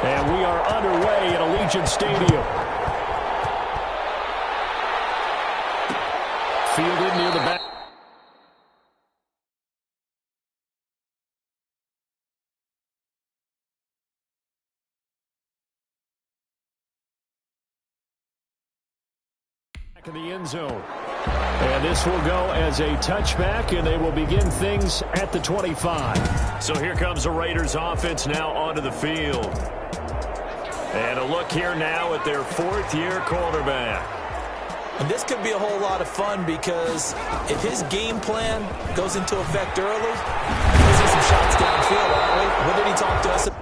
And we are underway at Allegiant Stadium. Fielded near the back. Back in the end zone. And this will go as a touchback, and they will begin things at the 25. So here comes the Raiders offense now onto the field. And a look here now at their fourth-year quarterback. And this could be a whole lot of fun because if his game plan goes into effect early, we'll see some shots downfield, aren't we? What did he talk to us about?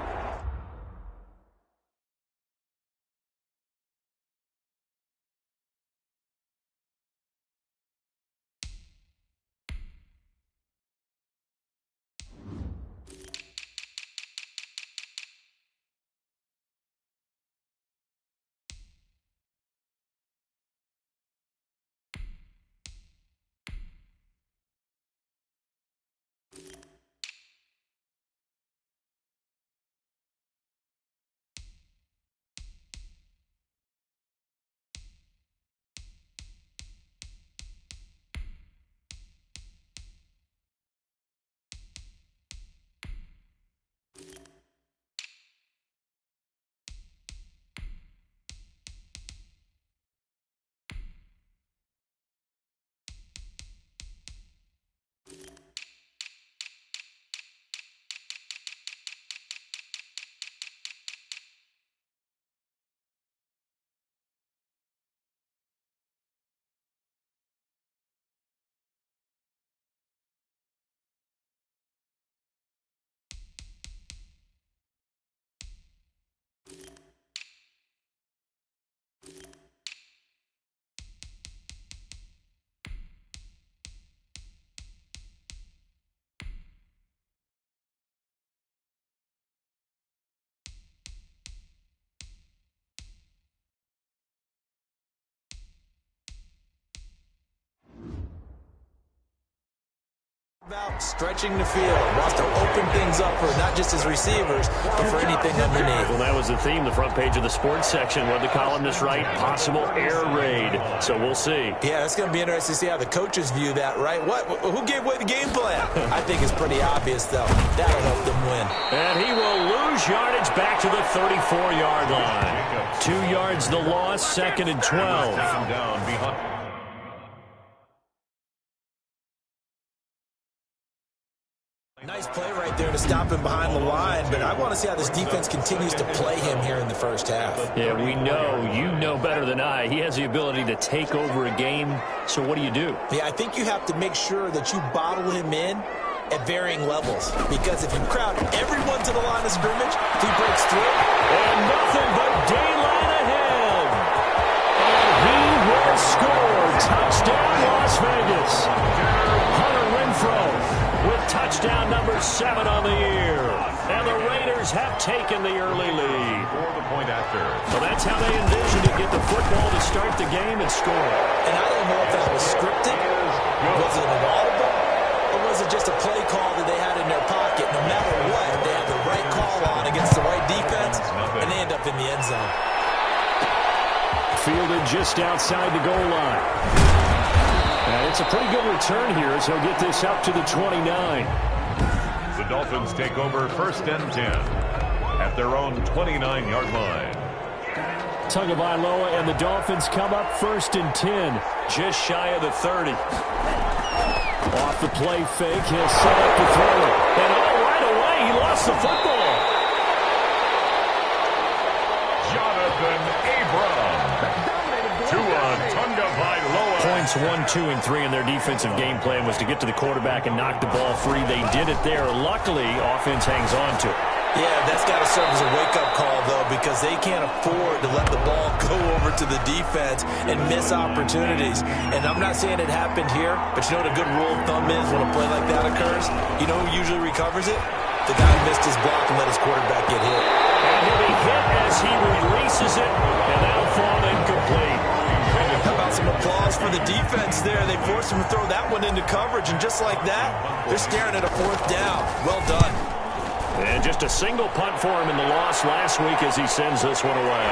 About stretching the field, wants to open things up for not just his receivers, but for anything underneath. Well, that was the theme, the front page of the sports section. What the columnists write, possible air raid. So we'll see. Yeah, it's going to be interesting to see how the coaches view that, right? Who gave away the game plan? I think it's pretty obvious, though. That'll help them win. And he will lose yardage back to the 34-yard line. 2 yards the loss, 2nd and 12. Nice play right there to stop him behind the line, but I want to see how this defense continues to play him here in the first half. Yeah, we know. You know better than I. He has the ability to take over a game, so what do you do? Yeah, I think you have to make sure that you bottle him in at varying levels, because if you crowd everyone to the line of scrimmage, if he breaks through. And nothing but daylight ahead. And he will score. Touchdown, Las Vegas. Hunter Renfrow with touchdown number 7 on the year. And the Raiders have taken the early lead. For the point after. So that's how they envisioned to get the football to start the game and score. And I don't know if that was scripted. Was it an audible? Or was it just a play call that they had in their pocket? No matter what, they had the right call on against the right defense, and they end up in the end zone. Fielded just outside the goal line. And it's a pretty good return here, so he'll get this up to the 29. The Dolphins take over 1st and 10 at their own 29-yard line. Tagovailoa and the Dolphins come up 1st and 10, just shy of the 30. Off the play fake, he'll set up to throw it. And right away, he lost the football. Jonathan Abram. Points 1, 2, and 3 in their defensive game plan was to get to the quarterback and knock the ball free. They did it there. Luckily, offense hangs on to it. Yeah, that's got to serve as a wake-up call, though, because they can't afford to let the ball go over to the defense and miss opportunities. And I'm not saying it happened here, but you know what a good rule of thumb is when a play like that occurs? You know who usually recovers it? The guy who missed his block and let his quarterback get hit. And he'll be hit as he releases it, and that'll fall incomplete. How about some applause for the defense there? They forced him to throw that one into coverage, and just like that, they're staring at a 4th down. Well done. And just a single punt for him in the loss last week as he sends this one away.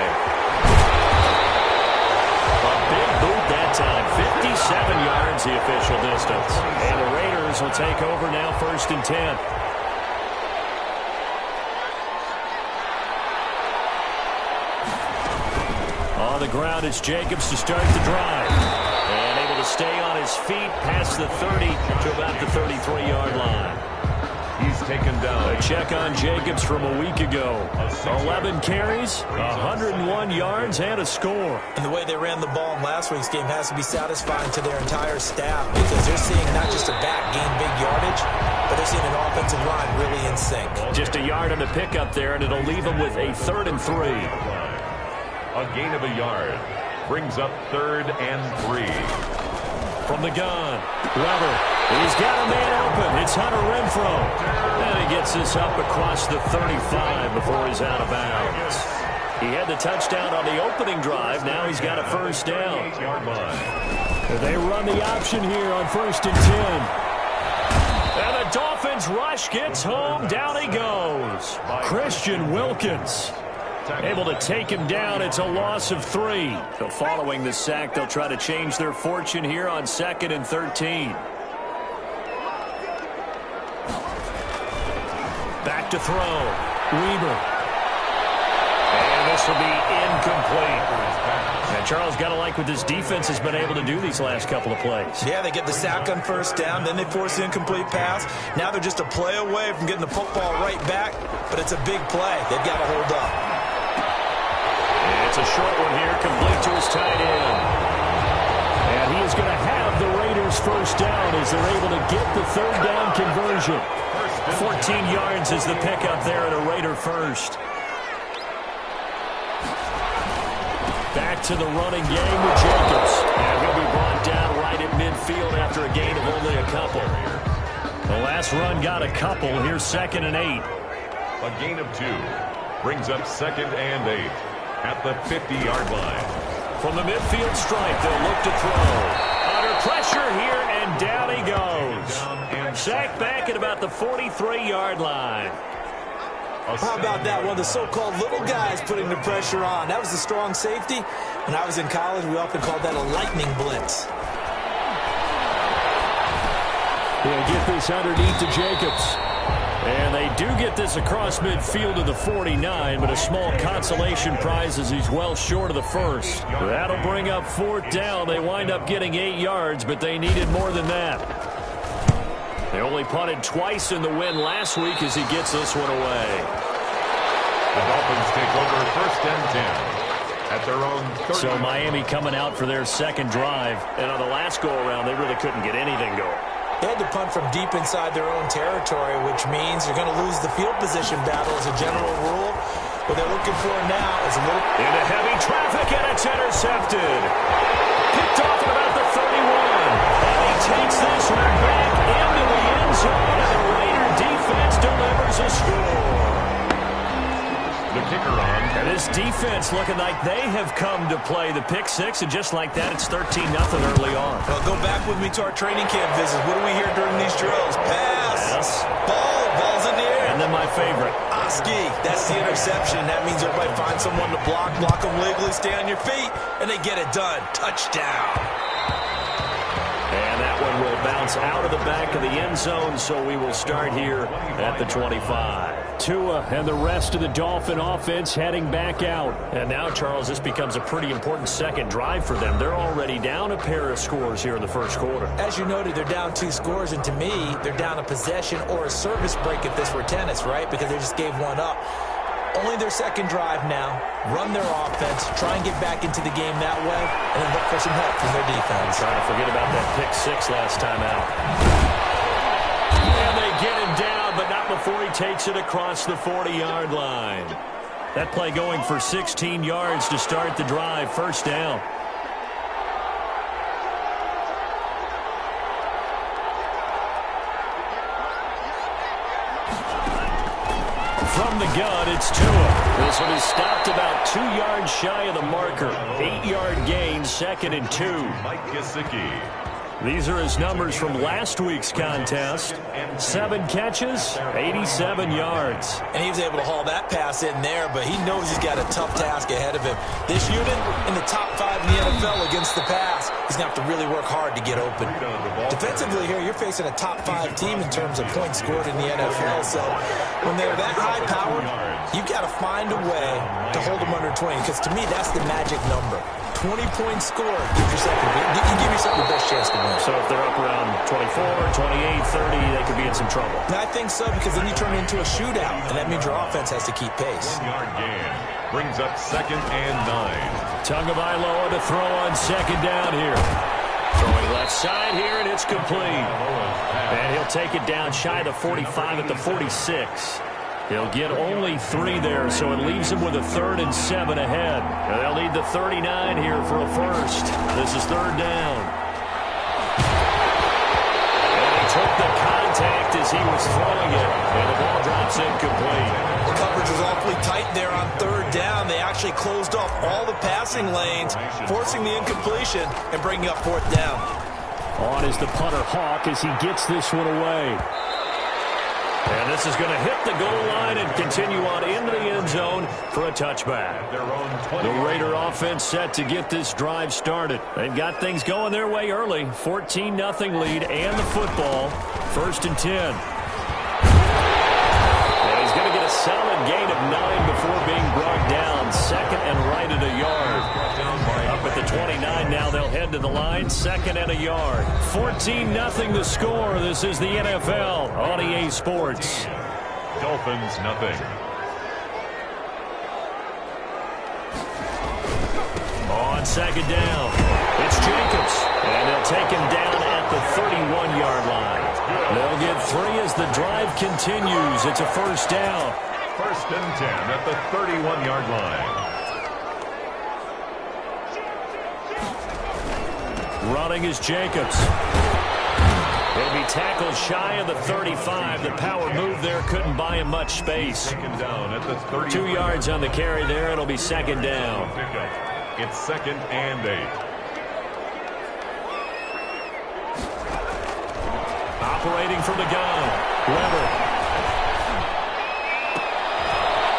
A big boot that time. 57 yards the official distance. And the Raiders will take over now 1st and 10. On the ground, it's Jacobs to start the drive. And able to stay on his feet past the 30 to about the 33-yard line. He's taken down. A check on Jacobs from a week ago. 11 carries, 101 yards, and a score. And the way they ran the ball in last week's game has to be satisfying to their entire staff because they're seeing not just a back gain big yardage, but they're seeing an offensive line really in sync. Just a yard on the pickup there, and it'll leave them with a 3rd and 3. A gain of a yard brings up 3rd and 3. From the gun, Weber, he's got a man open. It's Hunter Renfrow. And he gets this up across the 35 before he's out of bounds. He had the touchdown on the opening drive. Now he's got a 1st down. They run the option here on 1st and 10. And the Dolphins rush gets home. Down he goes. Christian Wilkins able to take him down. It's a loss of 3. So following the sack, they'll try to change their fortune here on 2nd and 13. Back to throw. Weber. And this will be incomplete. And Charles, got to like what this defense has been able to do these last couple of plays. Yeah, they get the sack on 1st down, then they force the incomplete pass. Now they're just a play away from getting the football right back, but it's a big play. They've got to hold up. It's a short one here, complete to his tight end. And he is going to have the Raiders 1st down as they're able to get the 3rd down conversion. 14 yards is the pickup there at a Raider 1st. Back to the running game with Jacobs. And he'll be brought down right at midfield after a gain of only a couple. The last run got a couple. Here's 2nd and 8. A gain of 2 brings up 2nd and 8 at the 50-yard line. From the midfield stripe, they'll look to throw. Under pressure here, and down he goes. Sacked back at about the 43-yard line. How about that? One of the so-called little guys putting the pressure on. That was the strong safety. When I was in college, we often called that a lightning blitz. He'll get this underneath to Jacobs. And they do get this across midfield to the 49, but a small consolation prize as he's well short of the 1st. That'll bring up 4th down. They wind up getting 8 yards, but they needed more than that. They only punted twice in the win last week as he gets this one away. The Dolphins take over 1st and 10 at their own 30. So Miami coming out for their 2nd drive. And on the last go-around, they really couldn't get anything going. They had to punt from deep inside their own territory, which means you're going to lose the field position battle as a general rule. What they're looking for now is a little... Into heavy traffic, and it's intercepted. Picked off at about the 31. And he takes this one back into the end zone, and the Raider defense delivers a score. The kicker on. And this defense looking like they have come to play the pick 6, and just like that, it's 13-0 early on. Well, go back with me to our training camp visits. What do we hear during these drills? Pass. Ball's in the air. And then my favorite. Oski. That's the interception. That means everybody finds someone to block them legally, stay on your feet, and they get it done. Touchdown. And that one will bounce out of the back of the end zone, so we will start here at the 25. Tua and the rest of the Dolphin offense heading back out. And now, Charles, this becomes a pretty important 2nd drive for them. They're already down a pair of scores here in the 1st quarter. As you noted, they're down 2 scores, and to me, they're down a possession or a service break if this were tennis, right? Because they just gave one up. Only their 2nd drive now. Run their offense, try and get back into the game that way, and then look for some help from their defense. Trying to forget about that pick 6 last time out. And they get him down, but not before he takes it across the 40-yard line. That play going for 16 yards to start the drive. 1st down. From the gun, it's Tua. This one is stopped about 2 yards shy of the marker. 8-yard gain, 2nd and 2. Mike Gesicki. These are his numbers from last week's contest. 7 catches, 87 yards. And he was able to haul that pass in there, but he knows he's got a tough task ahead of him. This unit in the top 5 in the NFL against the pass. He's going to have to really work hard to get open. Defensively here, you're facing a top 5 team in terms of points scored in the NFL. So when they're that high powered, you've got to find a way to hold them under 20, because to me, that's the magic number. 20 points scored, give yourself your best chance to win. So if they're up around 24, 28, 30, they could be in some trouble. And I think so, because then you turn it into a shootout, and that means your offense has to keep pace. 1-yard gain brings up 2nd and 9. Tagovailoa to throw on 2nd down here. Throwing left side here, and it's complete. And he'll take it down shy of the 45 at the 46. He'll get only 3 there, so it leaves him with a 3rd and 7 ahead. And they'll need the 39 here for a first. This is 3rd down. And he took the contact as he was throwing it, and the ball drops incomplete. The coverage was awfully tight there on 3rd down. They actually closed off all the passing lanes, forcing the incompletion and bringing up 4th down. On is the punter Hawk as he gets this one away. And this is going to hit the goal line and continue on into the end zone for a touchback. The Raider offense set to get this drive started. They've got things going their way early. 14-0 lead and the football. 1st and 10. And he's going to get a solid gain of 9 before being brought down. 2nd and right at a yard. Up at the 29 now, they'll head to the line. 2nd and a yard. 14-0 the score. This is the NFL on EA Sports. Dolphins nothing. On 2nd down, it's Jacobs. And they'll take him down at the 31-yard line. They'll get 3 as the drive continues. It's a 1st down. 1st and 10 at the 31-yard line. Running is Jacobs. He'll be tackled shy of the 35. The power move there couldn't buy him much space. Down at the 30. 2 yards on the carry there. It'll be 2nd down. It's 2nd and 8. Operating from the gun. Weber.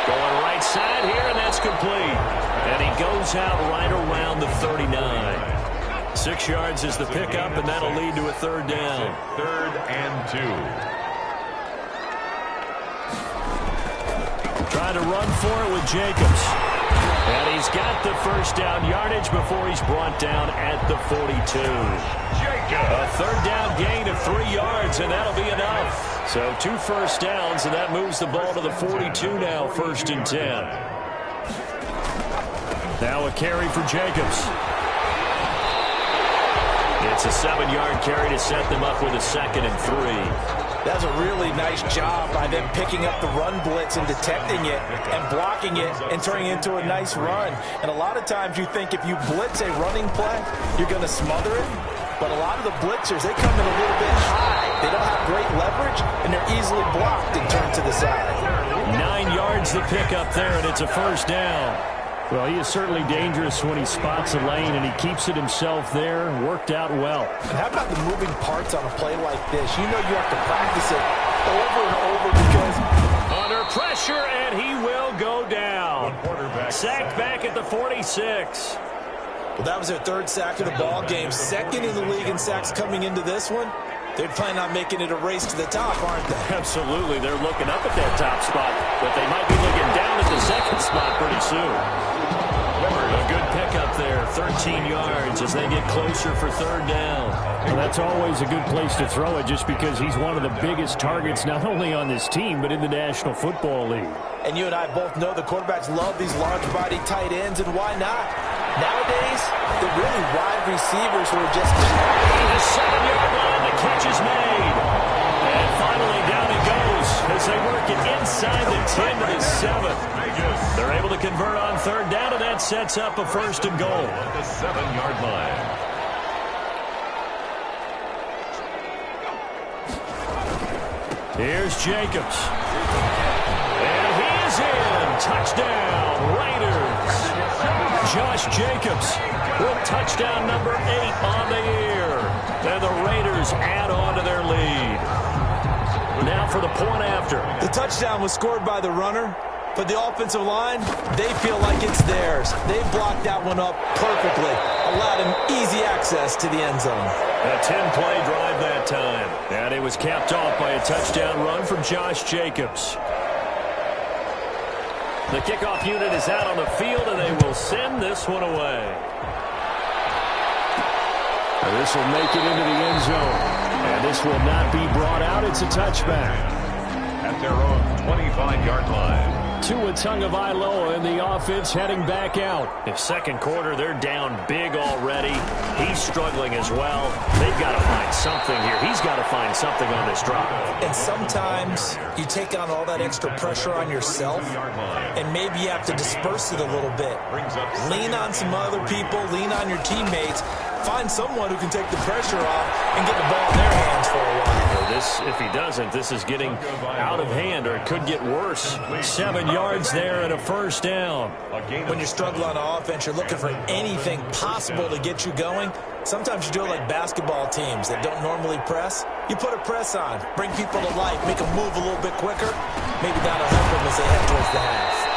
Going right side here, and that's complete. And he goes out right around the 39. 6 yards is the pickup, and that'll lead to a 3rd down. 3rd and 2. Trying to run for it with Jacobs. And he's got the 1st down yardage before he's brought down at the 42. A 3rd down gain of 3 yards, and that'll be enough. So 2 first downs, and that moves the ball to the 42 now, 1st and 10. Now a carry for Jacobs. It's a 7-yard carry to set them up with a 2nd and 3. That's a really nice job by them picking up the run blitz and detecting it and blocking it and turning it into a nice run. And a lot of times you think if you blitz a running play, you're going to smother it. But a lot of the blitzers, they come in a little bit high. They don't have great leverage, and they're easily blocked and turned to the side. 9 yards the pickup there, and it's a 1st down. Well, he is certainly dangerous when he spots a lane, and he keeps it himself there. Worked out well. And how about the moving parts on a play like this? You know you have to practice it over and over because... Under pressure, and he will go down. Sacked back at the 46. Well, that was their 3rd sack of the ball game. 2nd in the league in sacks coming into this one. They're planning on making it a race to the top, aren't they? Absolutely. They're looking up at that top spot, but they might be looking down at the 2nd spot pretty soon. A good pickup there, 13 yards as they get closer for 3rd down. Well, that's always a good place to throw it just because he's one of the biggest targets not only on this team but in the National Football League. And you and I both know the quarterbacks love these large-body tight ends, and why not? Nowadays, they're really wide receivers who are just... The 7-yard line, the catch is made. And finally down it goes as they work it inside the 10 to the 7. They're able to convert on 3rd down, and that sets up a 1st and goal. At the 7-yard line. Here's Jacobs. And he is in. Touchdown, Raiders. Josh Jacobs with touchdown number 8 on the year. And the Raiders add on to their lead. Now for the point after. The touchdown was scored by the runner, but the offensive line, they feel like it's theirs. They blocked that one up perfectly, allowed him easy access to the end zone. A 10-play drive that time. And it was capped off by a touchdown run from Josh Jacobs. The kickoff unit is out on the field, and they will send this one away. And this will make it into the end zone. And this will not be brought out. It's a touchback. At their own 25-yard line. Tua Tagovailoa in the offense heading back out. In second quarter, they're down big already. He's struggling as well. They've got to find something here. He's got to find something on this drive. And sometimes you take on all that extra pressure on yourself, and maybe you have to disperse it a little bit. Lean on some other people, lean on your teammates. Find someone who can take the pressure off and get the ball in their hands for a while. If he doesn't, this is getting out of hand, or it could get worse. 7 yards there and a first down. When you struggle on offense, you're looking for anything possible to get you going. Sometimes you do it like basketball teams that don't normally press. You put a press on, bring people to life, make them move a little bit quicker. Maybe that'll help them as they head towards the half.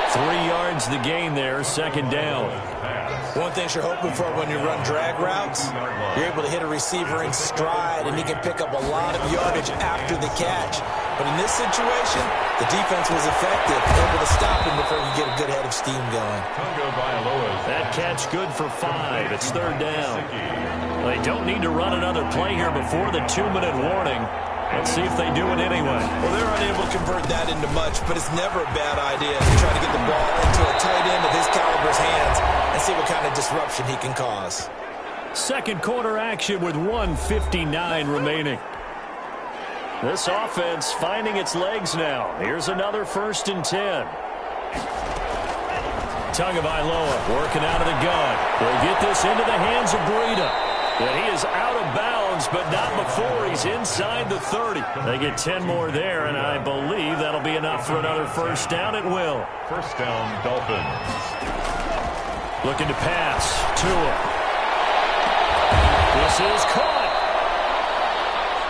3 yards the gain there, second down. One thing you're hoping for when you run drag routes, you're able to hit a receiver in stride, and he can pick up a lot of yardage after the catch. But in this situation, the defense was effective, able to stop him before you get a good head of steam going. That catch good for 5. It's third down. They don't need to run another play here before the 2-minute warning. Let's see if they do it anyway. Well, they're unable to convert that into much, but it's never a bad idea to try to get the ball into a tight end of his caliber's hands and see what kind of disruption he can cause. Second quarter action with 1:59 remaining. This offense finding its legs now. Here's another 1st and 10. Tagovailoa working out of the gun. They'll get this into the hands of Breida. And he is out of bounds, but not before he's inside the 30. They get 10 more there, and I believe that'll be enough for another first down. It will. First down, Dolphins. Looking to pass. Tua. This is caught.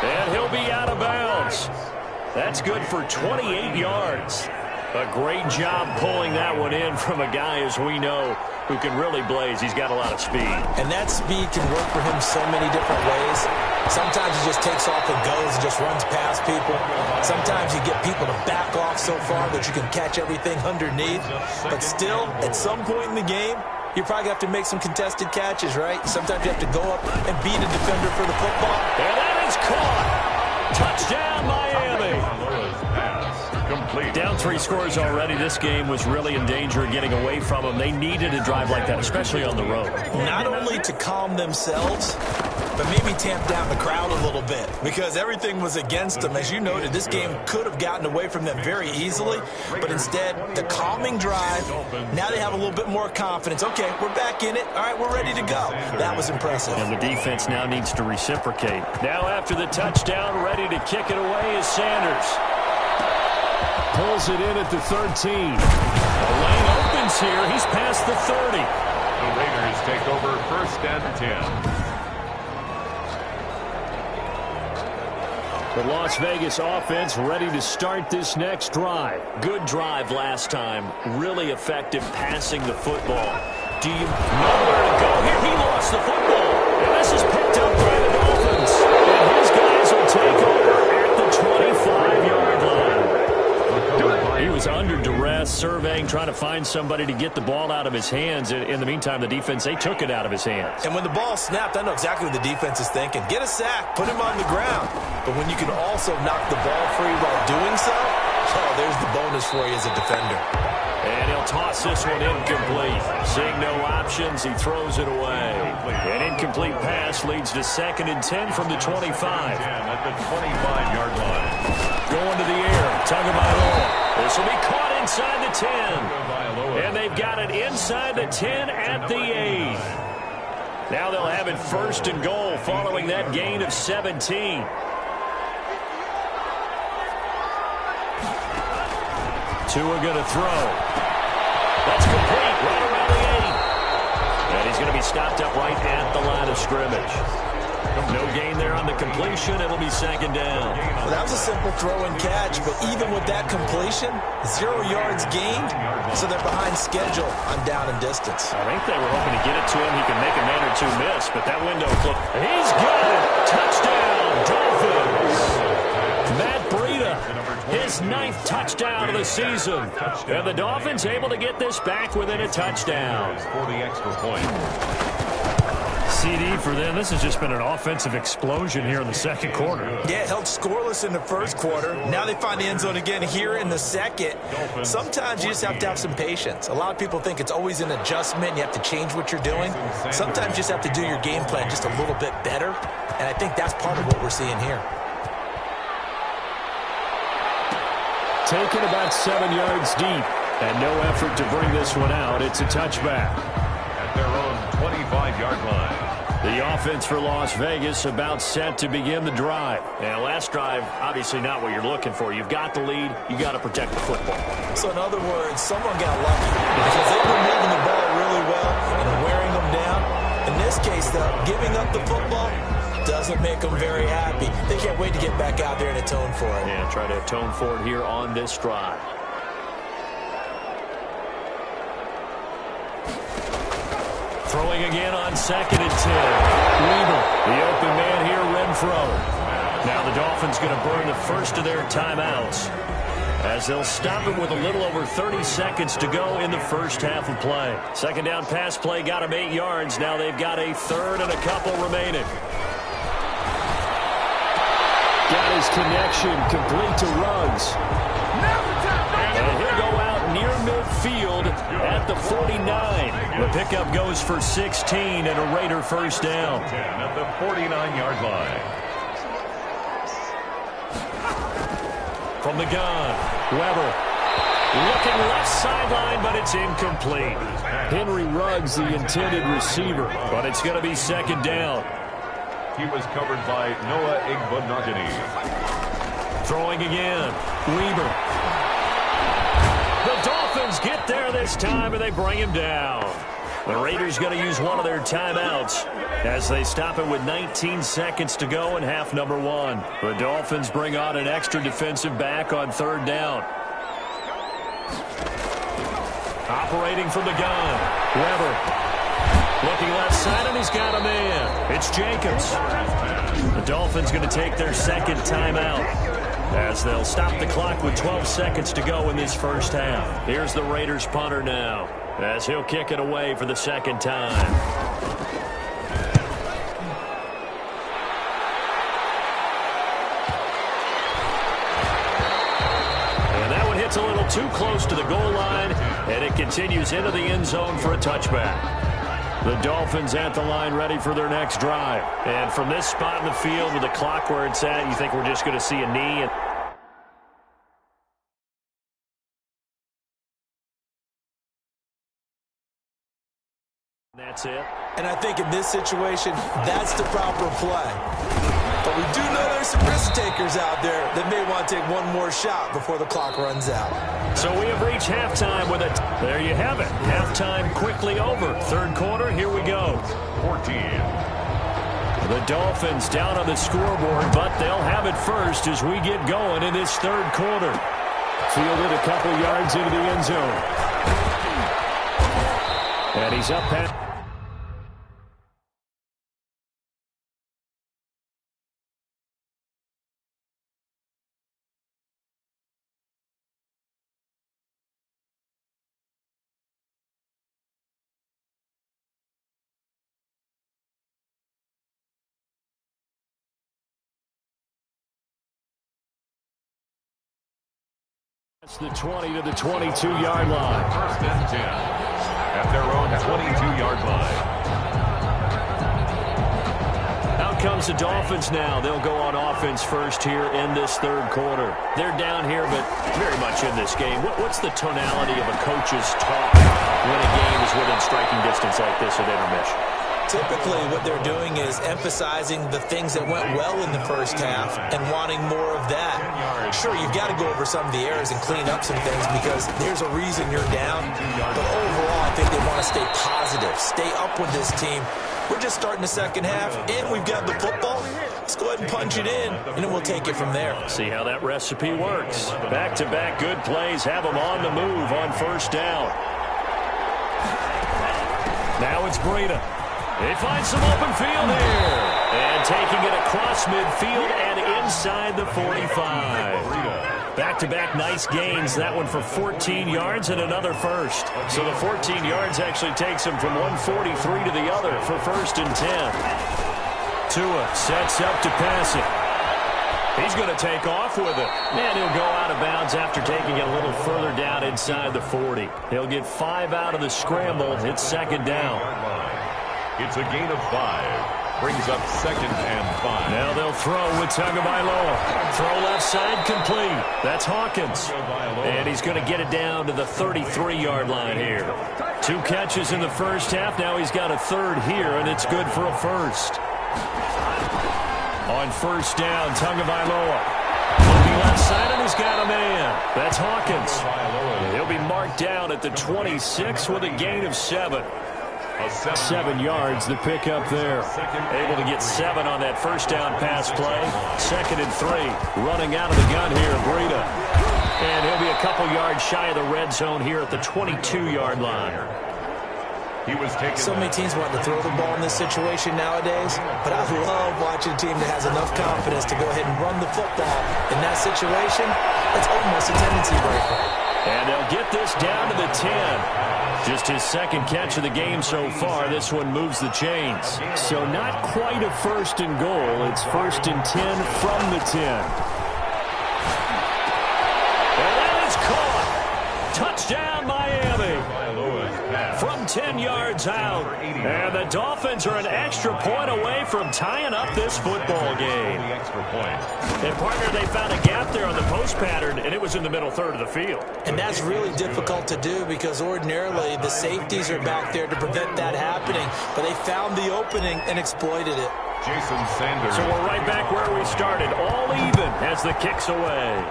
And he'll be out of bounds. That's good for 28 yards. A great job pulling that one in from a guy, as we know, who can really blaze. He's got a lot of speed. And that speed can work for him so many different ways. Sometimes he just takes off and goes and just runs past people. Sometimes you get people to back off so far that you can catch everything underneath. But still, at some point in the game, you probably have to make some contested catches, right? Sometimes you have to go up and beat a defender for the football. And that is caught. Touchdown, Miami. Complete. Down 3 scores already. This game was really in danger of getting away from them. They needed a drive like that, especially on the road. Not only to calm themselves, but maybe tamp down the crowd a little bit, because everything was against them. As you noted, this game could have gotten away from them very easily, but instead, the calming drive, now they have a little bit more confidence. Okay, we're back in it. All right, we're ready to go. That was impressive. And the defense now needs to reciprocate. Now after the touchdown, ready to kick it away is Sanders. Pulls it in at the 13. The lane opens here. He's past the 30. The Raiders take over 1st and 10. The Las Vegas offense ready to start this next drive. Good drive last time. Really effective passing the football. Do you know where to go here? He lost the football. And this is picked up by the Dolphins. And his guys will take over at the 25-yard line. He was under duress, surveying, trying to find somebody to get the ball out of his hands. In the meantime, the defense, they took it out of his hands. And when the ball snapped, I know exactly what the defense is thinking. Get a sack, put him on the ground. But when you can also knock the ball free while doing so, oh, there's the bonus for you as a defender. And he'll toss this one incomplete. Seeing no options, he throws it away. An incomplete pass leads to 2nd and 10 from the 25. At the 25-yard line. Going to the air. Tagovailoa. This will be caught inside the 10. And they've got it inside the 10 at the 8. Now they'll have it 1st and goal following that gain of 17. Tua going to throw. That's complete right around the 8. And he's going to be stopped up right at the line of scrimmage. No gain there on the completion. It'll be second down. Well, that was a simple throw and catch, but even with that completion, 0 yards gained, so they're behind schedule on down and distance. I think they were hoping to get it to him. He can make a man or two miss, but that window closed. He's got it. Touchdown, Dolphins. Matt Breida, his 9th touchdown of the season. And the Dolphins able to get this back within a touchdown. For the extra point. CD for them. This has just been an offensive explosion here in the second quarter. Yeah, held scoreless in the first quarter. Now they find the end zone again here in the second. Sometimes you just have to have some patience. A lot of people think it's always an adjustment. You have to change what you're doing. Sometimes you just have to do your game plan just a little bit better. And I think that's part of what we're seeing here. Taken about 7 yards deep. And no effort to bring this one out. It's a touchback. At their own 25-yard line. The offense for Las Vegas about set to begin the drive. And last drive, obviously not what you're looking for. You've got the lead. You got to protect the football. So in other words, someone got lucky because they've been moving the ball really well and wearing them down. In this case, though, giving up the football doesn't make them very happy. They can't wait to get back out there and atone for it. Yeah, try to atone for it here on this drive. Throwing again on 2nd and 10. Weaver, the open man here, Renfro. Now the Dolphins going to burn the first of their timeouts as they'll stop it with a little over 30 seconds to go in the first half of play. Second down pass play got them 8 yards. Now they've got a third and a couple remaining. Got his connection complete to Ruggs. And he'll go out near midfield at the 49. The pickup goes for 16 and a Raider first down. At the 49-yard line. From the gun, Weber. Looking left sideline, but it's incomplete. Henry Ruggs, the intended receiver, but it's going to be second down. He was covered by Noah Igbenogany. Throwing again, Weber. The Dolphins get there this time, and they bring him down. The Raiders going to use one of their timeouts as they stop it with 19 seconds to go in half number 1. The Dolphins bring on an extra defensive back on third down. Operating from the gun, Weber. Looking left side, and he's got a man. It's Jacobs. The Dolphins going to take their second timeout as they'll stop the clock with 12 seconds to go in this first half. Here's the Raiders punter now as he'll kick it away for the second time. And that one hits a little too close to the goal line, and it continues into the end zone for a touchback. The Dolphins at the line ready for their next drive. And from this spot in the field with the clock where it's at, you think we're just going to see a knee? And that's it. And I think in this situation, that's the proper play. But we do know there's some risk takers out there that may want to take one more shot before the clock runs out. So we have reached halftime with it. There you have it. Halftime quickly over. Third quarter, here we go. 14. The Dolphins down on the scoreboard, but they'll have it first as we get going in this third quarter. Fielded a couple yards into the end zone. And he's up past. That's the 20 to the 22-yard line. First and 10 at their own 22-yard line. Out comes the Dolphins now. They'll go on offense first here in this third quarter. They're down here, but very much in this game. What's the tonality of a coach's talk when a game is within striking distance like this at intermission? Typically, what they're doing is emphasizing the things that went well in the first half and wanting more of that. Sure, you've got to go over some of the errors and clean up some things because there's a reason you're down. But overall, I think they want to stay positive, stay up with this team. We're just starting the second half, and we've got the football. Let's go ahead and punch it in, and then we'll take it from there. See how that recipe works. Back-to-back good plays have them on the move on first down. Now it's Breida. They find some open field here. And taking it across midfield and inside the 45. Back-to-back nice gains. That one for 14 yards and another first. So the 14 yards actually takes him from 143 to the other for first and 10. Tua sets up to pass it. He's going to take off with it. And he'll go out of bounds after taking it a little further down inside the 40. He'll get 5 out of the scramble. It's second down. It's a gain of 5. Brings up second and 5. Now they'll throw with Tagovailoa. Throw left side complete. That's Hawkins. And he's going to get it down to the 33-yard line here. 2 catches in the first half. Now he's got a third here, and it's good for a first. On first down, Tagovailoa. Looking left side, and he's got a man. That's Hawkins. He'll be marked down at the 26 with a gain of 7. 7 yards, the pickup there. Able to get 7 on that first down pass play. Second and 3. Running out of the gun here, Breida. And he'll be a couple yards shy of the red zone here at the 22-yard line. So many teams want to throw the ball in this situation nowadays, but I love watching a team that has enough confidence to go ahead and run the football. In that situation, it's almost a tendency breaker. And they'll get this down to the 10. Just his second catch of the game so far. This one moves the chains. So not quite a first and goal. It's first and 10 from the 10. And that is caught. Touchdown, Miami. From 10 yards out. And the Dolphins are an extra point away from tying up this football game. And, partner, they found a gap there on the post pattern, and it was in the middle third of the field. And that's really difficult to do because ordinarily the safeties are back there to prevent that happening. But they found the opening and exploited it. Jason Sanders. So we're right back where we started, all even as the kick's away.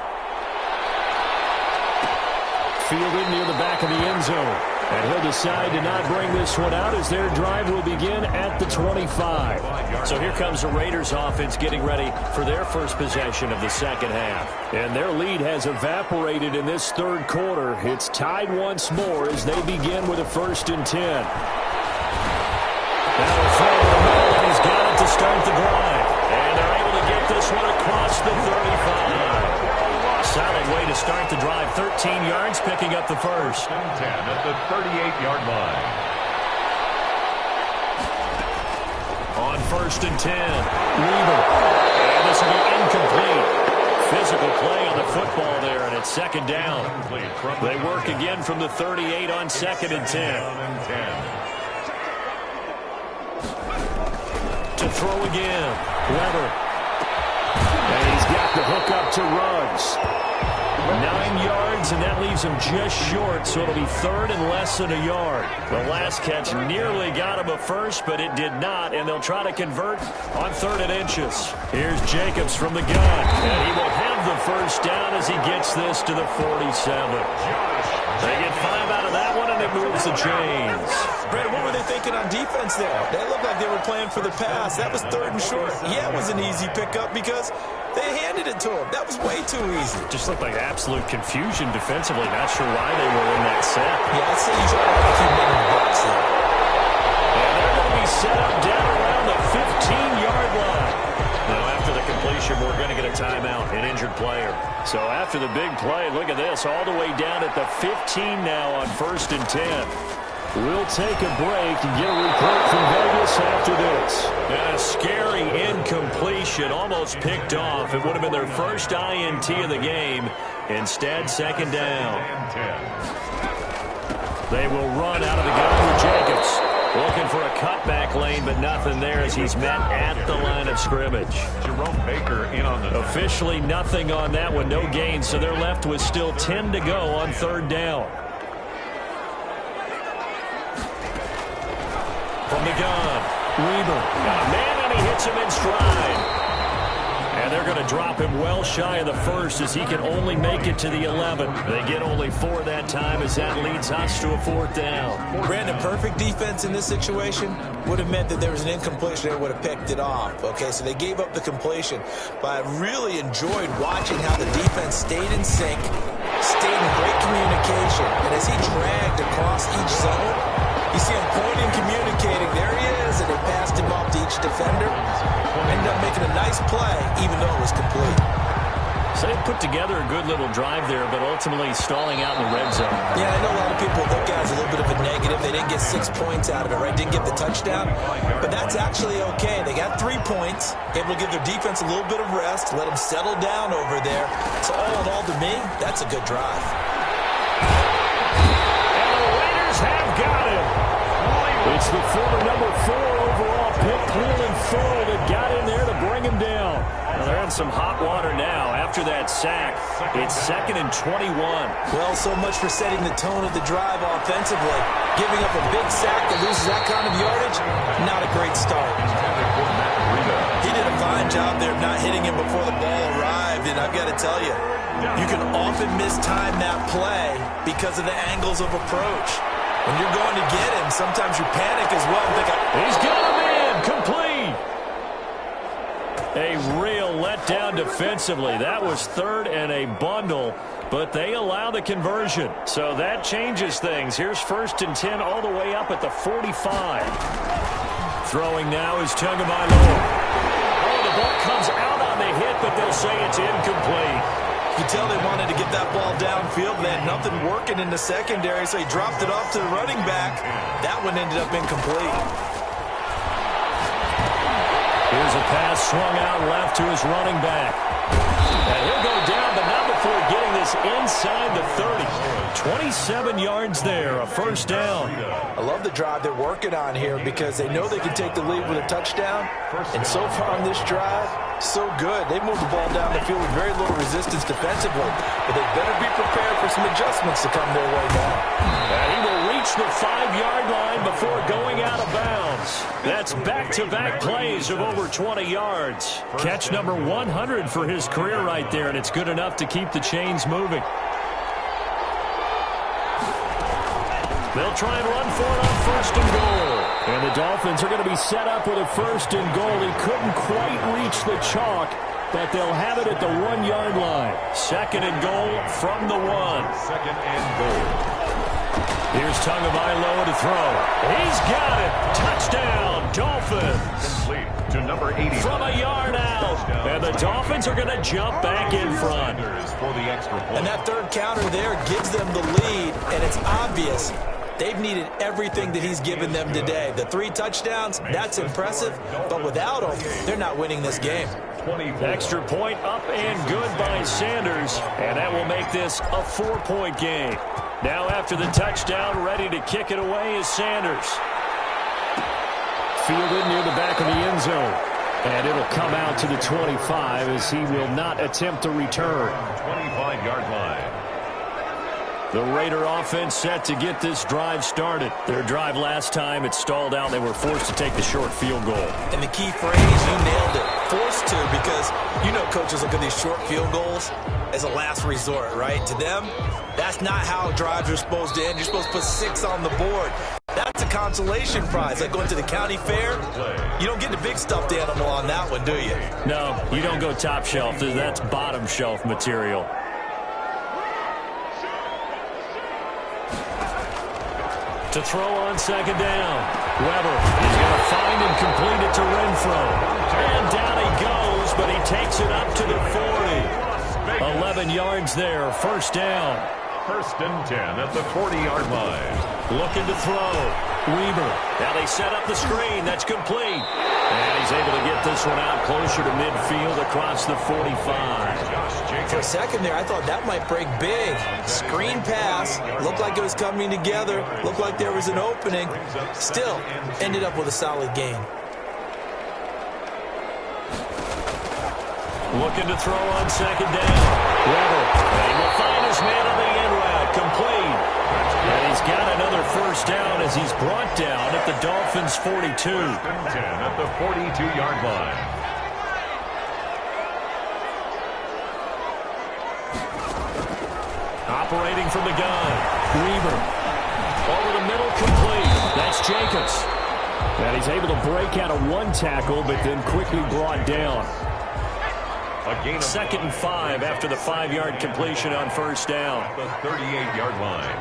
Fielded near the back of the end zone. And he'll decide to not bring this one out as their drive will begin at the 25. So here comes the Raiders offense getting ready for their first possession of the second half. And their lead has evaporated in this third quarter. It's tied once more as they begin with a first and 10. Now a throw in the middle, and he's got it to start the drive. And they're able to get this one across the 35. Solid way to start the drive. 13 yards, picking up the first. 10 at the 38-yard line. On first and 10, Weaver. And this will be incomplete. Physical play on the football there, and it's second down. They work again from the 38 on second and 10. To throw again, Weber. And he's got the hook up to Ruggs. 9 yards, and that leaves him just short, so it'll be third and less than a yard. The last catch nearly got him a first, but it did not, and they'll try to convert on third and inches. Here's Jacobs from the gun, and he will have the first down as he gets this to the 47. They get 5 out of that one, and it moves the chains. Brandon, what were they thinking on defense there? They looked like they were playing for the pass. That was third and short. Yeah, it was an easy pickup because they handed it to him. That was way too easy. Just looked like absolute confusion defensively. Not sure why they were in that set. Yeah, I'd say you try to keep them in the box there. And they're going to be set up down around the 15-yard line. Now, after the completion, we're going to get a timeout, an injured player. So after the big play, look at this, all the way down at the 15 now on first and 10. We'll take a break and get a report from Vegas after this. And a scary incompletion, almost picked off. It would have been their first INT of the game. Instead, second down. They will run out of the gun with Jacobs. Looking for a cutback lane, but nothing there as he's met at the line of scrimmage. Jerome Baker in on the... Officially nothing on that one, no gain, so they're left with still 10 to go on third down. From the gun, Weaver got a man, and he hits him in stride. And And they're going to drop him well shy of the first as he can only make it to the 11. They get only 4 that time as that leads us to a 4th down. Brandon, perfect defense in this situation would have meant that there was an incompletion. They would have picked it off. Okay, so they gave up the completion. But I really enjoyed watching how the defense stayed in sync, stayed in great communication. And as he dragged across each zone, you see him pointing, communicating. There he is, and they passed him off to each defender. Ended up making a nice play, even though it was complete. So they put together a good little drive there, but ultimately stalling out in the red zone. Yeah, I know a lot of people look at it as a little bit of a negative. They didn't get 6 points out of it, right? Didn't get the touchdown. But that's actually okay. They got 3 points, able to give their defense a little bit of rest, let them settle down over there. So all in all, to me, that's a good drive. And the Raiders have got him. It's the former number 4 overall pick, Cleveland Full, that got in there to bring him down. Well, they're in some hot water now. After that sack, it's 2nd and 21. Well, so much for setting the tone of the drive offensively. Giving up a big sack that loses that kind of yardage, not a great start. He did a fine job there of not hitting him before the ball arrived, and I've got to tell you, you can often mistime that play because of the angles of approach. When you're going to get him, sometimes you panic as well. He's got him in, complete. A real letdown defensively. That was 3rd and a bundle, but they allow the conversion. So that changes things. Here's 1st and 10 all the way up at the 45. Throwing now is Tagovailoa. Oh, the ball comes out on the hit, but they'll say it's incomplete. You can tell they wanted to get that ball downfield. They had nothing working in the secondary, so he dropped it off to the running back. That one ended up incomplete. Here's a pass swung out left to his running back. And he'll go down, but not before getting this inside the 30. 27 yards there, a 1st down. I love the drive they're working on here because they know they can take the lead with a touchdown. And so far on this drive, so good. They moved the ball down the field with very little resistance defensively. But they better be prepared for some adjustments to come their way now. And he will reach the 5-yard line before going out of bounds. That's back-to-back plays of over 20 yards. Catch number 100 for his career right there, and it's good enough to keep the chains moving. They'll try and run for it on 1st and goal. And the Dolphins are going to be set up with a 1st and goal. He couldn't quite reach the chalk, but they'll have it at the 1-yard line. 2nd and goal from the 1. 2nd and goal. Here's Tagovailoa to throw. He's got it. Touchdown, Dolphins. Complete to number 80. From a yard out. And the Dolphins are going to jump back in front. For the extra point. And that 3rd counter there gives them the lead, and it's obvious they've needed everything that he's given them today. The 3 touchdowns, that's impressive, but without him, they're not winning this game. Extra point up and good by Sanders, and that will make this a 4-point game. Now after the touchdown, ready to kick it away is Sanders. Fielded near the back of the end zone. And it'll come out to the 25 as he will not attempt to return. 25-yard line. The Raider offense set to get this drive started. Their drive last time, it stalled out. They were forced to take the short field goal. And the key phrase, you nailed it. Forced to, because you know coaches look at these short field goals as a last resort, right? To them, that's not how drives are supposed to end. You're supposed to put 6 on the board. That's a consolation prize. Like going to the county fair, you don't get the big stuffed animal on that one, do you? No, you don't go top shelf. That's bottom shelf material. To throw on 2nd down. Weber is going to find and complete it to Renfro. And down he goes, but he takes it up to the 40. 11 yards there, 1st down. 1st and 10 at the 40-yard line. Looking to throw. Weber. Now they set up the screen. That's complete. And he's able to get this one out closer to midfield across the 45. For a second there, I thought that might break big. Screen pass. Looked like it was coming together. Looked like there was an opening. Still, ended up with a solid gain. Looking to throw on 2nd down. Weber. He will find his man on the end route. Complete. And he's got another 1st down as he's brought down at the Dolphins' 42. 1st and 10 at the 42-yard line. Operating from the gun. Weaver. Over the middle, complete. That's Jacobs. And he's able to break out of one tackle, but then quickly brought down. Second and 5 after the 5-yard completion on first down. The 38-yard line.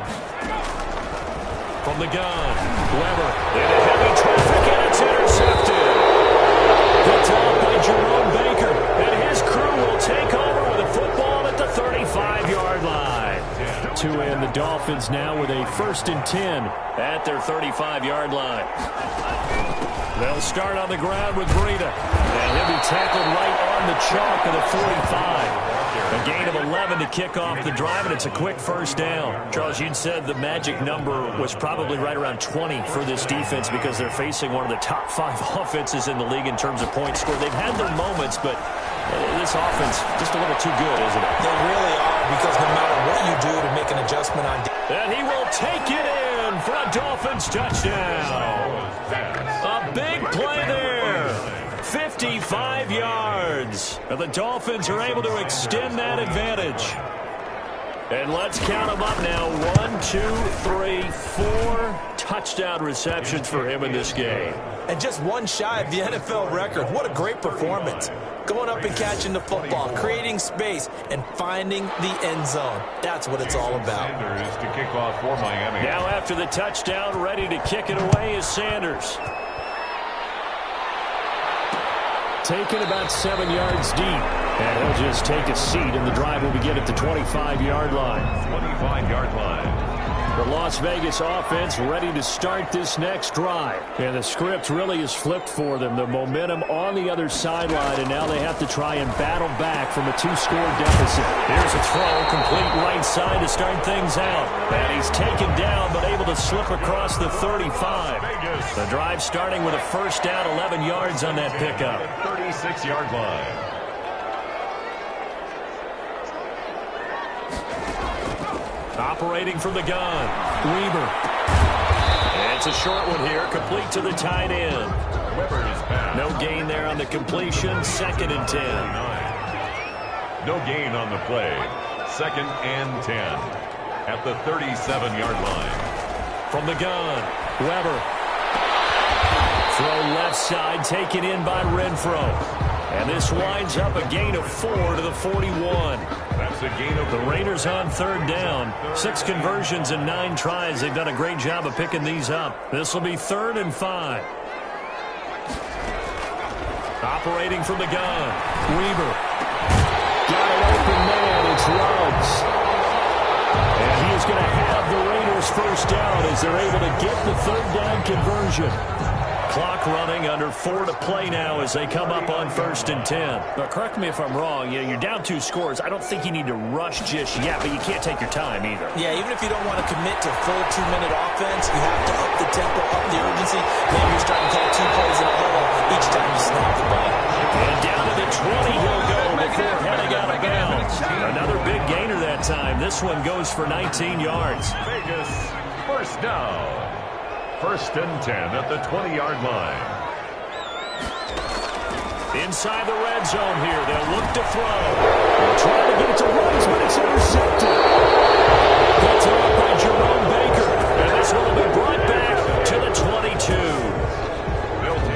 From the gun, Weber into heavy traffic, and it's intercepted. Picked off by Jerome Baker, and his crew will take over with a football at the 35-yard line. To end, the Dolphins now with a 1st and 10 at their 35-yard line. They'll start on the ground with Breida, and he'll be tackled right on the chalk of the 45. A gain of 11 to kick off the drive, and it's a quick first down. Charles, you'd said the magic number was probably right around 20 for this defense because they're facing one of the top 5 offenses in the league in terms of points scored. They've had their moments, but this offense just a little too good, isn't it? They really are, because no matter what you do to make an adjustment on defense. And he will take it in for a Dolphins touchdown. A big play there. 55 yards. And the Dolphins are able to extend that advantage. And let's count them up now. 1, 2, 3, 4 touchdown receptions for him in this game. And just one shy of the NFL record. What a great performance. Going up and catching the football, creating space, and finding the end zone. That's what it's all about. Sanders to kick off for Miami. Now after the touchdown, ready to kick it away is Sanders. Taken about 7 yards deep. And he'll just take a seat, and the drive will begin at the 25-yard line. 25-yard line. The Las Vegas offense ready to start this next drive. And the script really is flipped for them. The momentum on the other sideline, and now they have to try and battle back from a 2-score deficit. Here's a throw, complete right side to start things out. And he's taken down, but able to slip across the 35. The drive starting with a first down, 11 yards on that pickup. 36-yard line. Operating from the gun, Weaver. And it's a short one here, complete to the tight end. No gain there on the completion, 2nd and 10. No gain on the play, 2nd and 10 at the 37-yard line. From the gun, Weber. Throw left side, taken in by Renfro. And this winds up a gain of 4 to the 41. That's a gain of the Raiders on 3rd down. 6 conversions and 9 tries. They've done a great job of picking these up. This will be 3rd and 5. Operating from the gun, Weaver. Got an open man, it's Ruggs. And he is going to have the Raiders first down as they're able to get the 3rd down conversion. Clock running, under 4 to play now as they come up on 1st and 10. But correct me if I'm wrong, you're down 2 scores. I don't think you need to rush just yet, but you can't take your time either. Yeah, even if you don't want to commit to full 2-minute offense, you have to up the tempo, up the urgency. Maybe you're starting to call 2 plays in a huddle each time you snap the ball. And down to the 20 he'll go before heading out of bounds. Another big gainer that time. This one goes for 19 yards. Vegas, first down. 1st and 10 at the 20-yard line. Inside the red zone here. They'll look to throw. They'll try to get it to Ruggs, but it's intercepted. Picked off by Jerome Baker. And this one will be brought back to the 22.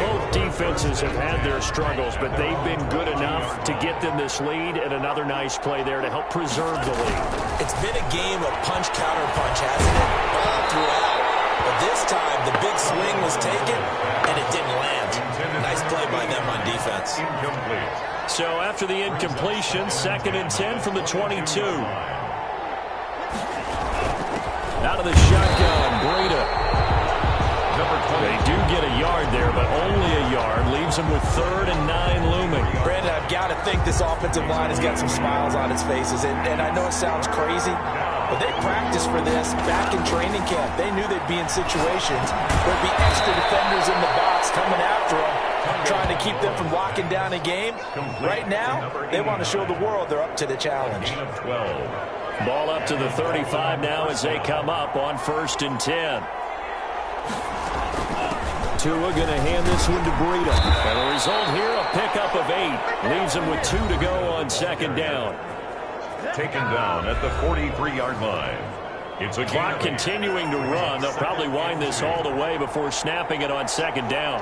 Both defenses have had their struggles, but they've been good enough to get them this lead, and another nice play there to help preserve the lead. It's been a game of punch, counter punch, hasn't it? All throughout. But this time, the big swing was taken, and it didn't land. Nice play by them on defense. Incomplete. So after the incompletion, 2nd and 10 from the 22. Out of the shotgun, Breida. They do get a yard there, but only a yard. Leaves them with 3rd and 9 looming. Brandon, I've got to think this offensive line has got some smiles on its faces. And I know it sounds crazy, but they practiced for this back in training camp. They knew they'd be in situations where there'd be extra defenders in the box coming after them, trying to keep them from locking down a game. Right now, they want to show the world they're up to the challenge. Ball up to the 35 now as they come up on 1st and 10. Tua going to hand this one to Breida. And the result here, a pickup of 8. Leaves him with 2 to go on 2nd down. taken down at the 43-yard line. It's a clock continuing to run. They'll probably wind this all the way before snapping it on second down.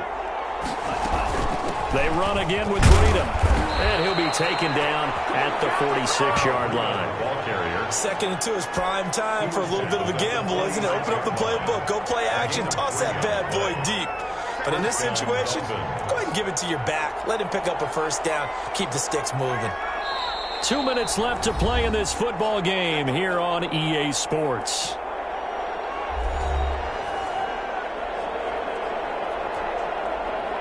They run again with Breedham, and he'll be taken down at the 46-yard line. Ball carrier. Second and 2 is prime time for a little bit of a gamble, isn't it? Open up the playbook, go play action, toss that bad boy deep. But in this situation, go ahead and give it to your back. Let him pick up a first down. Keep the sticks moving. 2 minutes left to play in this football game here on EA Sports.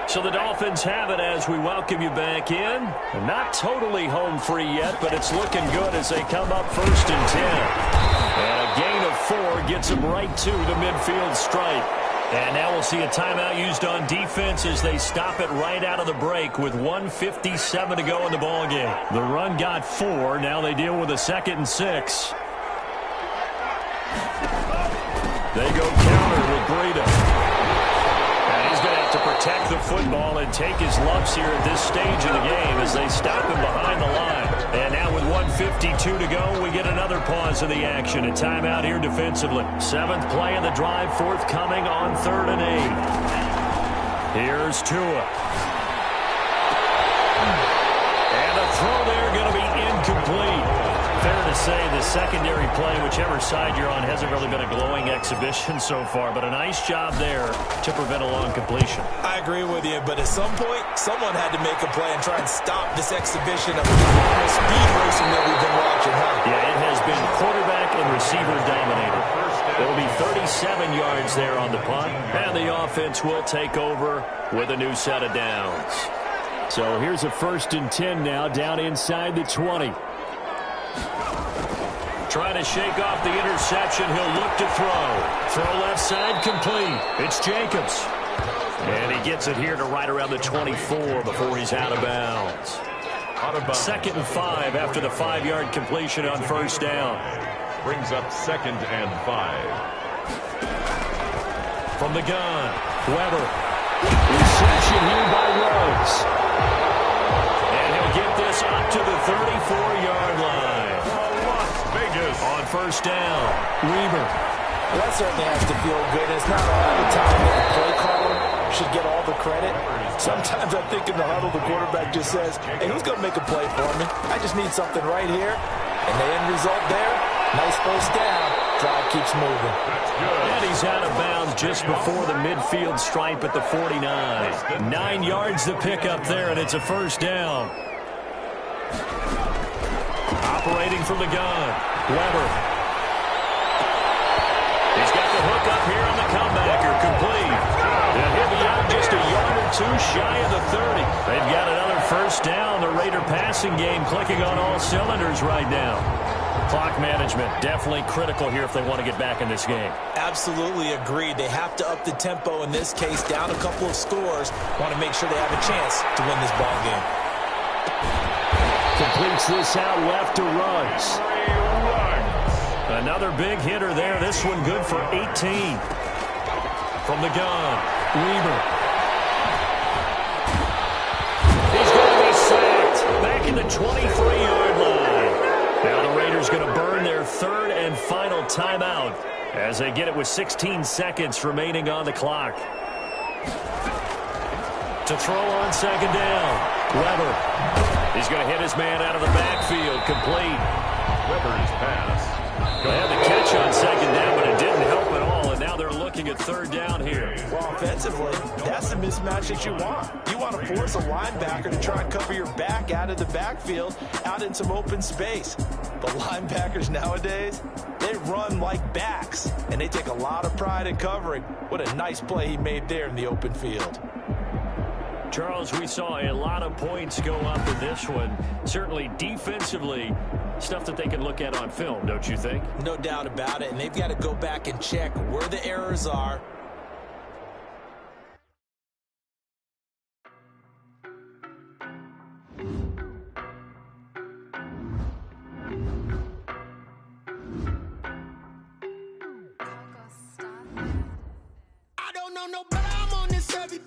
So the Dolphins have it as we welcome you back in. Not totally home free yet, but it's looking good as they come up 1st and 10. And a gain of 4 gets them right to the midfield stripe. And now we'll see a timeout used on defense as they stop it right out of the break with 1:57 to go in the ballgame. The run got 4. Now they deal with a 2nd and 6. They go counter with Breida. And he's going to have to protect the football and take his lumps here at this stage of the game as they stop him behind the line. And now with 1:52 to go, we get another pause of the action. A timeout here defensively. 7th play of the drive, forthcoming on 3rd and 8. Here's Tua. And a throw there going to be incomplete. Fair to say the secondary play, whichever side you're on, hasn't really been a glowing exhibition so far, but a nice job there to prevent a long completion. I agree with you, but at some point, someone had to make a play and try and stop this exhibition of speed racing that we've been watching, huh? Yeah, it has been quarterback and receiver dominated. It'll be 37 yards there on the punt, and the offense will take over with a new set of downs. So here's a 1st and 10 now, down inside the 20. Trying to shake off the interception. He'll look to throw. Throw left side complete. It's Jacobs. And he gets it here to right around the 24 before he's out of bounds. 2nd and 5 after the 5-yard completion on 1st down. Brings up 2nd and 5. From the gun, Weber. Reception here by Rhodes. And he'll get this up to the 34-yard line. Vegas on 1st down, Weber. Well, that certainly has to feel good. It's not all the time that the play caller should get all the credit. Sometimes I think in the huddle, the quarterback just says, hey, who's going to make a play for me? I just need something right here. And the end result there, nice first down. Drive keeps moving. And he's out of bounds just before the midfield stripe at the 49. 9 yards to pick up there, and it's a 1st down. Operating from the gun, Weber. He's got the hook up here on the comebacker, complete. And he'll be out just a yard or 2 shy of the 30. They've got another 1st down. The Raider passing game clicking on all cylinders right now. Clock management definitely critical here if they want to get back in this game. Absolutely agreed. They have to up the tempo in this case, down a couple of scores. Want to make sure they have a chance to win this ball game. Completes this out left to Ruggs. Another big hitter there. This one good for 18. From the gun, Weber. He's going to be sacked. Back in the 23-yard line. Now the Raiders going to burn their 3rd and final timeout as they get it with 16 seconds remaining on the clock. To throw on 2nd down, Weber. He's going to hit his man out of the backfield, complete. Weber's pass. They had the catch on 2nd down, but it didn't help at all, and now they're looking at 3rd down here. Well, offensively, that's the mismatch that you want. You want to force a linebacker to try and cover your back out of the backfield, out in some open space. But linebackers nowadays, they run like backs, and they take a lot of pride in covering. What a nice play he made there in the open field. Charles, we saw a lot of points go up in this one. Certainly defensively, stuff that they can look at on film, don't you think? No doubt about it, and they've got to go back and check where the errors are. I don't know no better, I'm on this every